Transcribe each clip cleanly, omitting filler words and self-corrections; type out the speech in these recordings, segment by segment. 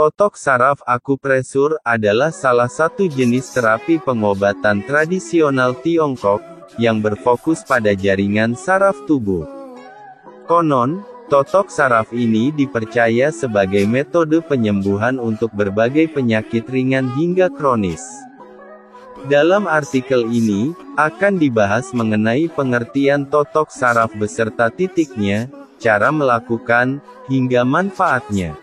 Totok saraf akupresur adalah salah satu jenis terapi pengobatan tradisional Tiongkok, yang berfokus pada jaringan saraf tubuh. Konon, totok saraf ini dipercaya sebagai metode penyembuhan untuk berbagai penyakit ringan hingga kronis. Dalam artikel ini, akan dibahas mengenai pengertian totok saraf beserta titiknya, cara melakukan, hingga manfaatnya.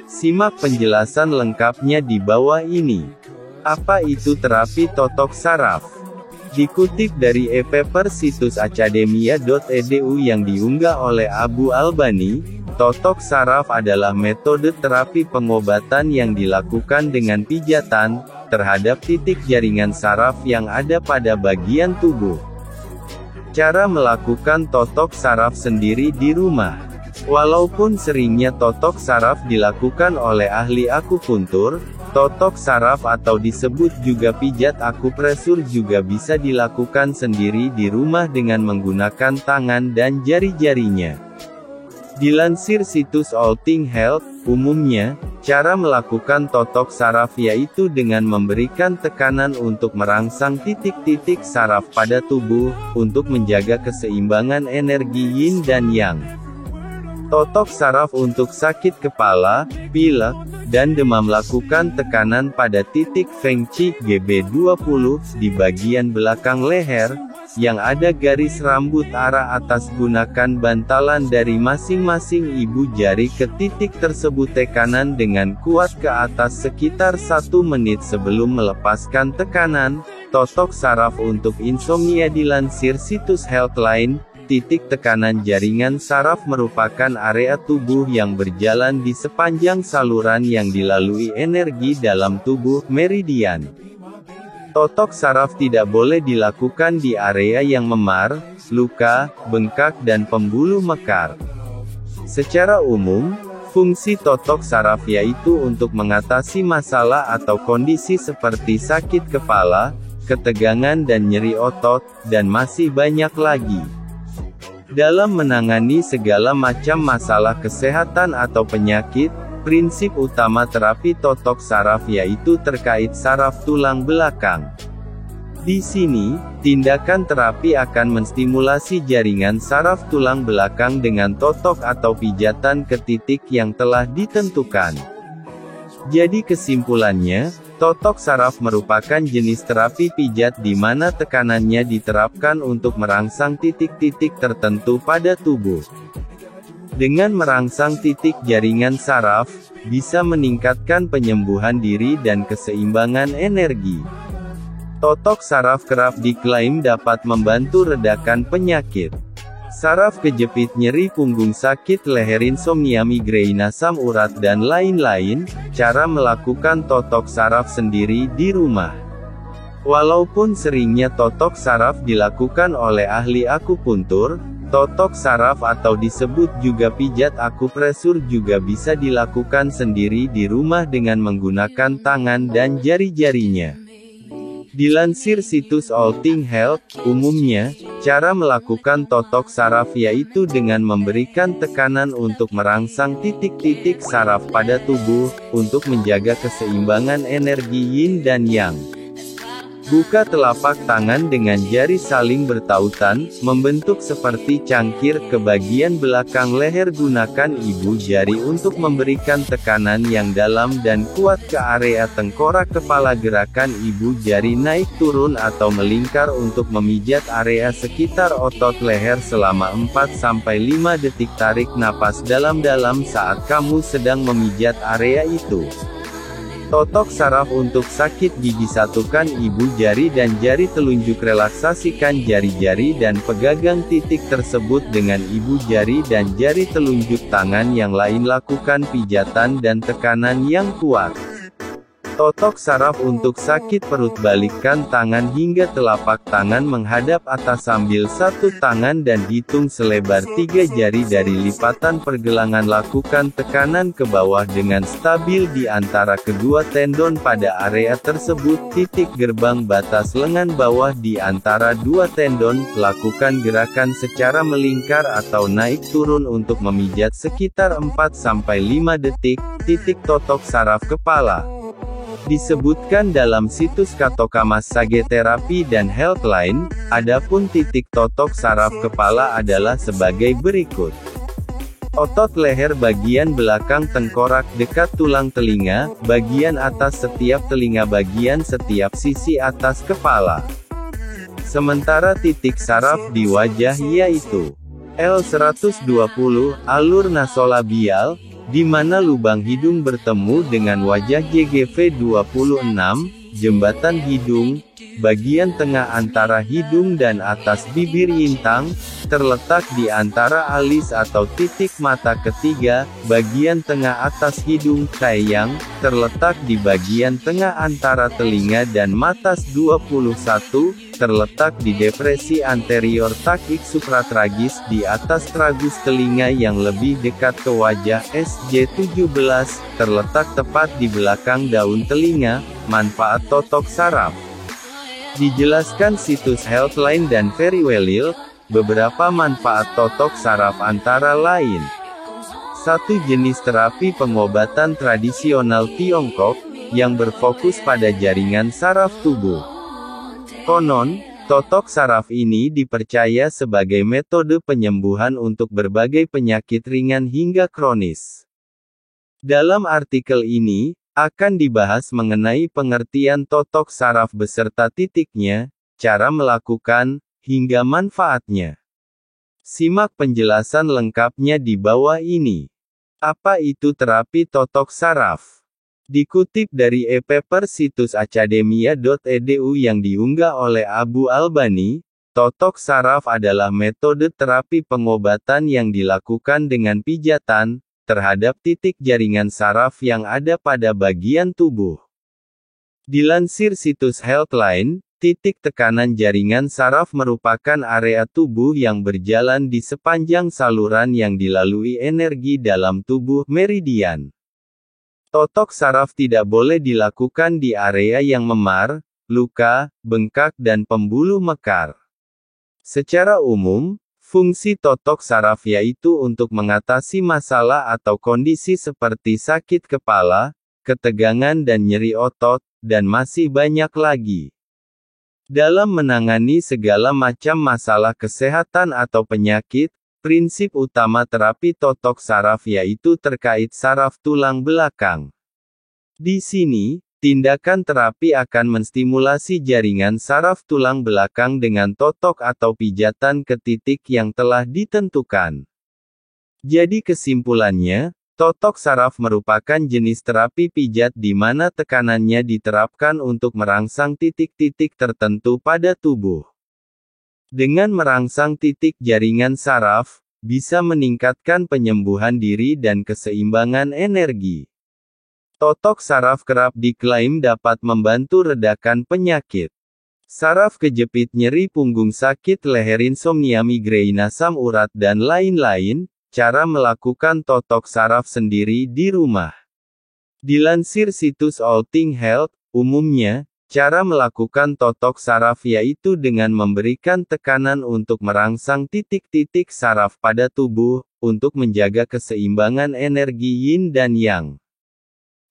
Simak penjelasan lengkapnya di bawah ini. Apa itu terapi totok saraf? Dikutip dari e-paper situs academia.edu yang diunggah oleh Abu Albani, totok saraf adalah metode terapi pengobatan yang dilakukan dengan pijatan terhadap titik jaringan saraf yang ada pada bagian tubuh. Cara melakukan totok saraf sendiri di rumah. Walaupun seringnya totok saraf dilakukan oleh ahli akupuntur, totok saraf atau disebut juga pijat akupresur juga bisa dilakukan sendiri di rumah dengan menggunakan tangan dan jari-jarinya. Dilansir situs All Things Health, umumnya, cara melakukan totok saraf yaitu dengan memberikan tekanan untuk merangsang titik-titik saraf pada tubuh, untuk menjaga keseimbangan energi yin dan yang. Totok saraf untuk sakit kepala, pilek, dan demam. Lakukan tekanan pada titik Feng Qi GB20 di bagian belakang leher, yang ada garis rambut arah atas. Gunakan bantalan dari masing-masing ibu jari ke titik tersebut. Tekanan dengan kuat ke atas sekitar 1 menit sebelum melepaskan tekanan. Totok saraf untuk insomnia. Dilansir situs Healthline, titik tekanan jaringan saraf merupakan area tubuh yang berjalan di sepanjang saluran yang dilalui energi dalam tubuh, meridian. Totok saraf tidak boleh dilakukan di area yang memar, luka, bengkak dan pembuluh mekar. Secara umum, fungsi totok saraf yaitu untuk mengatasi masalah atau kondisi seperti sakit kepala, ketegangan dan nyeri otot, dan masih banyak lagi. Dalam menangani segala macam masalah kesehatan atau penyakit, prinsip utama terapi totok saraf yaitu terkait saraf tulang belakang. Di sini, tindakan terapi akan menstimulasi jaringan saraf tulang belakang dengan totok atau pijatan ke titik yang telah ditentukan. Jadi kesimpulannya, totok saraf merupakan jenis terapi pijat di mana tekanannya diterapkan untuk merangsang titik-titik tertentu pada tubuh. Dengan merangsang titik jaringan saraf, bisa meningkatkan penyembuhan diri dan keseimbangan energi. Totok saraf kerap diklaim dapat membantu redakan penyakit saraf kejepit, nyeri punggung, sakit leher, insomnia, migrain, asam urat dan lain-lain. Cara melakukan totok saraf sendiri di rumah. Walaupun seringnya totok saraf dilakukan oleh ahli akupuntur, totok saraf atau disebut juga pijat akupresur juga bisa dilakukan sendiri di rumah dengan menggunakan tangan dan jari-jarinya. Dilansir situs All Things Health, umumnya, cara melakukan totok saraf yaitu dengan memberikan tekanan untuk merangsang titik-titik saraf pada tubuh, untuk menjaga keseimbangan energi yin dan yang. Buka telapak tangan dengan jari saling bertautan, membentuk seperti cangkir ke bagian belakang leher. Gunakan ibu jari untuk memberikan tekanan yang dalam dan kuat ke area tengkorak kepala. Gerakan ibu jari naik turun atau melingkar untuk memijat area sekitar otot leher selama 4-5 detik. Tarik napas dalam-dalam saat kamu sedang memijat area itu. Totok saraf untuk sakit gigi. Satukan ibu jari dan jari telunjuk. Relaksasikan jari-jari dan pegagang titik tersebut dengan ibu jari dan jari telunjuk tangan yang lain. Lakukan pijatan dan tekanan yang kuat. Totok saraf untuk sakit perut. Balikkan tangan hingga telapak tangan menghadap atas, sambil satu tangan dan hitung selebar 3 jari dari lipatan pergelangan. Lakukan tekanan ke bawah dengan stabil di antara kedua tendon pada area tersebut. Titik gerbang batas lengan bawah di antara dua tendon. Lakukan gerakan secara melingkar atau naik turun untuk memijat sekitar 4-5 detik. Titik totok saraf kepala disebutkan dalam situs Katoka Massage Therapy dan Healthline. Adapun titik totok saraf kepala adalah sebagai berikut. Otot leher bagian belakang tengkorak dekat tulang telinga, bagian atas setiap telinga, bagian setiap sisi atas kepala. Sementara titik saraf di wajah yaitu L120, alur nasolabial, di mana lubang hidung bertemu dengan wajah. JGV26, jembatan hidung, bagian tengah antara hidung dan atas bibir. Yintang, terletak di antara alis atau titik mata ketiga, bagian tengah atas hidung. Taeyang, terletak di bagian tengah antara telinga dan mata. 21, terletak di depresi anterior takik supratragis, di atas tragus telinga yang lebih dekat ke wajah. SJ17, terletak tepat di belakang daun telinga. Manfaat totok saraf dijelaskan situs Healthline dan Verywell. Beberapa manfaat totok saraf antara lain: 1. Jenis terapi pengobatan tradisional Tiongkok, yang berfokus pada jaringan saraf tubuh. Konon, totok saraf ini dipercaya sebagai metode penyembuhan untuk berbagai penyakit ringan hingga kronis. Dalam artikel ini, akan dibahas mengenai pengertian totok saraf beserta titiknya, cara melakukan, hingga manfaatnya. Simak penjelasan lengkapnya di bawah ini. Apa itu terapi totok saraf? Dikutip dari e-paper situs academia.edu yang diunggah oleh Abu Albani, totok saraf adalah metode terapi pengobatan yang dilakukan dengan pijatan terhadap titik jaringan saraf yang ada pada bagian tubuh. Dilansir situs Healthline, titik tekanan jaringan saraf merupakan area tubuh yang berjalan di sepanjang saluran yang dilalui energi dalam tubuh, meridian. Totok saraf tidak boleh dilakukan di area yang memar, luka, bengkak dan pembuluh mekar. Secara umum, fungsi totok saraf yaitu untuk mengatasi masalah atau kondisi seperti sakit kepala, ketegangan dan nyeri otot, dan masih banyak lagi. Dalam menangani segala macam masalah kesehatan atau penyakit, prinsip utama terapi totok saraf yaitu terkait saraf tulang belakang. Di sini, tindakan terapi akan menstimulasi jaringan saraf tulang belakang dengan totok atau pijatan ke titik yang telah ditentukan. Jadi kesimpulannya, totok saraf merupakan jenis terapi pijat di mana tekanannya diterapkan untuk merangsang titik-titik tertentu pada tubuh. Dengan merangsang titik jaringan saraf, bisa meningkatkan penyembuhan diri dan keseimbangan energi. Totok saraf kerap diklaim dapat membantu redakan penyakit saraf kejepit, nyeri punggung, sakit leher, insomnia, migrain, asam urat dan lain-lain. Cara melakukan totok saraf sendiri di rumah. Dilansir situs All Things Health, umumnya, cara melakukan totok saraf yaitu dengan memberikan tekanan untuk merangsang titik-titik saraf pada tubuh, untuk menjaga keseimbangan energi yin dan yang.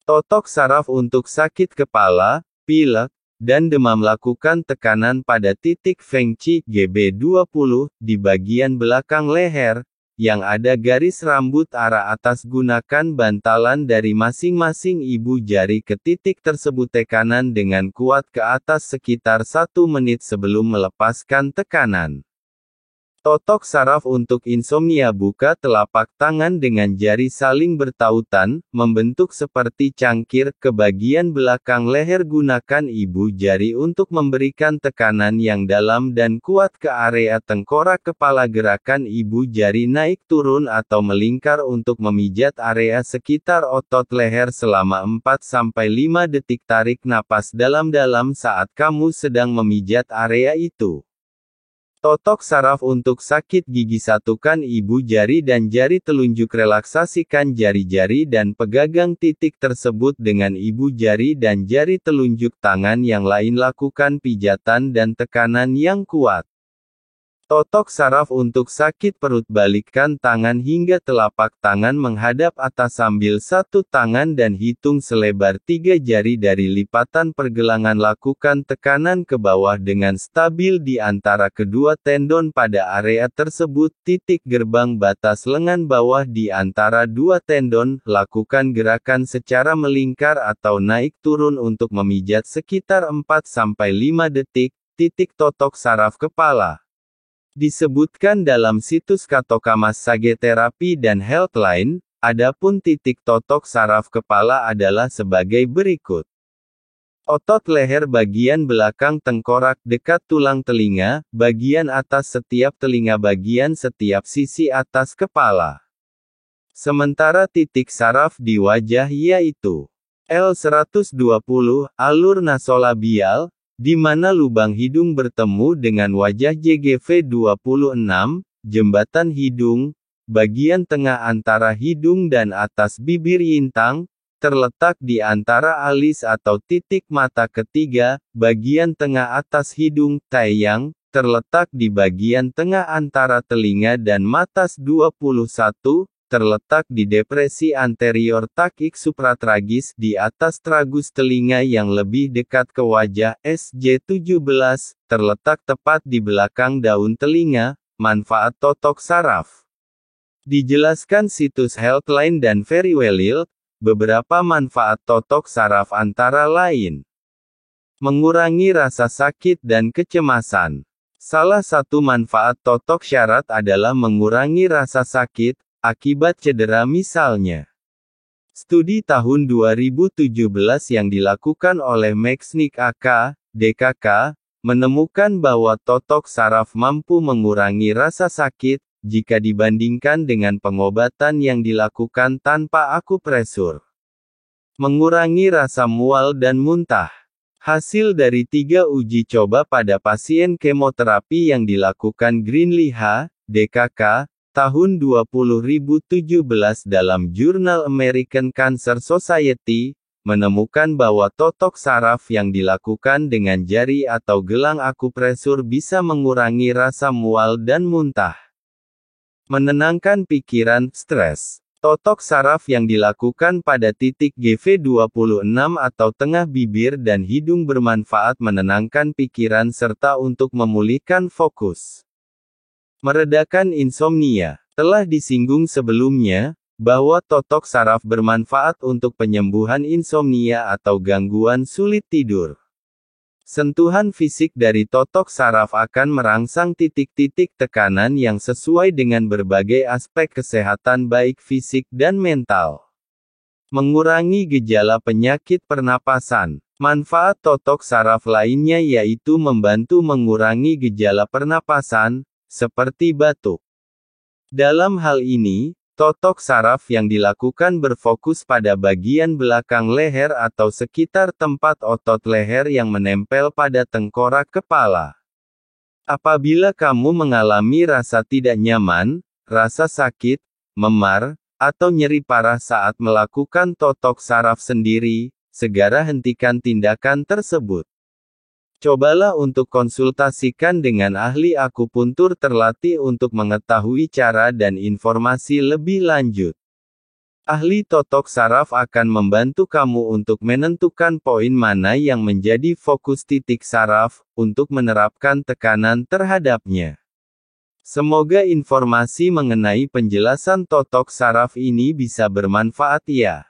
Totok saraf untuk sakit kepala, pilek, dan demam. Lakukan tekanan pada titik Feng Qi GB20, di bagian belakang leher, yang ada garis rambut arah atas. Gunakan bantalan dari masing-masing ibu jari ke titik tersebut. Tekanan dengan kuat ke atas sekitar 1 menit sebelum melepaskan tekanan. Totok saraf untuk insomnia. Buka telapak tangan dengan jari saling bertautan, membentuk seperti cangkir, ke bagian belakang leher. Gunakan ibu jari untuk memberikan tekanan yang dalam dan kuat ke area tengkorak kepala. Gerakan ibu jari naik turun atau melingkar untuk memijat area sekitar otot leher selama 4-5 detik. Tarik napas dalam-dalam saat kamu sedang memijat area itu. Totok saraf untuk sakit gigi. Satukan ibu jari dan jari telunjuk. Relaksasikan jari-jari dan pegagang titik tersebut dengan ibu jari dan jari telunjuk tangan yang lain. Lakukan pijatan dan tekanan yang kuat. Totok saraf untuk sakit perut. Balikkan tangan hingga telapak tangan menghadap atas sambil satu tangan dan hitung selebar 3 jari dari lipatan pergelangan. Lakukan tekanan ke bawah dengan stabil di antara kedua tendon pada area tersebut. Titik gerbang batas lengan bawah di antara dua tendon. Lakukan gerakan secara melingkar atau naik turun untuk memijat sekitar 4-5 detik. Titik totok saraf kepala disebutkan dalam situs Katoka Massage Therapy dan Healthline. Adapun titik totok saraf kepala adalah sebagai berikut. Otot leher bagian belakang tengkorak dekat tulang telinga, bagian atas setiap telinga, bagian setiap sisi atas kepala. Sementara titik saraf di wajah yaitu L120, alur nasolabial, di mana lubang hidung bertemu dengan wajah. JGV26, jembatan hidung, bagian tengah antara hidung dan atas bibir. Yintang, terletak di antara alis atau titik mata ketiga, bagian tengah atas hidung. Taeyang, terletak di bagian tengah antara telinga dan mata. 21, terletak di depresi anterior takik supratragis di atas tragus telinga yang lebih dekat ke wajah. SJ17, terletak tepat di belakang daun telinga. Manfaat totok saraf dijelaskan situs Healthline dan Verywell. Beberapa manfaat totok saraf antara lain: mengurangi rasa sakit dan kecemasan. Salah satu manfaat totok syarat adalah mengurangi rasa sakit akibat cedera. Misalnya, studi tahun 2017 yang dilakukan oleh Maxnick AK, DKK, menemukan bahwa totok saraf mampu mengurangi rasa sakit, jika dibandingkan dengan pengobatan yang dilakukan tanpa akupresur. Mengurangi rasa mual dan muntah. Hasil dari 3 uji coba pada pasien kemoterapi yang dilakukan Greenlee H., DKK, tahun 2017 dalam jurnal American Cancer Society, menemukan bahwa totok saraf yang dilakukan dengan jari atau gelang akupresur bisa mengurangi rasa mual dan muntah. Menenangkan pikiran, stres. Totok saraf yang dilakukan pada titik GV26 atau tengah bibir dan hidung bermanfaat menenangkan pikiran serta untuk memulihkan fokus. Meredakan insomnia. Telah disinggung sebelumnya, bahwa totok saraf bermanfaat untuk penyembuhan insomnia atau gangguan sulit tidur. Sentuhan fisik dari totok saraf akan merangsang titik-titik tekanan yang sesuai dengan berbagai aspek kesehatan baik fisik dan mental. Mengurangi gejala penyakit pernapasan. Manfaat totok saraf lainnya yaitu membantu mengurangi gejala pernapasan, seperti batuk. Dalam hal ini, totok saraf yang dilakukan berfokus pada bagian belakang leher atau sekitar tempat otot leher yang menempel pada tengkorak kepala. Apabila kamu mengalami rasa tidak nyaman, rasa sakit, memar, atau nyeri parah saat melakukan totok saraf sendiri, segera hentikan tindakan tersebut. Cobalah untuk konsultasikan dengan ahli akupuntur terlatih untuk mengetahui cara dan informasi lebih lanjut. Ahli totok saraf akan membantu kamu untuk menentukan poin mana yang menjadi fokus titik saraf, untuk menerapkan tekanan terhadapnya. Semoga informasi mengenai penjelasan totok saraf ini bisa bermanfaat ya.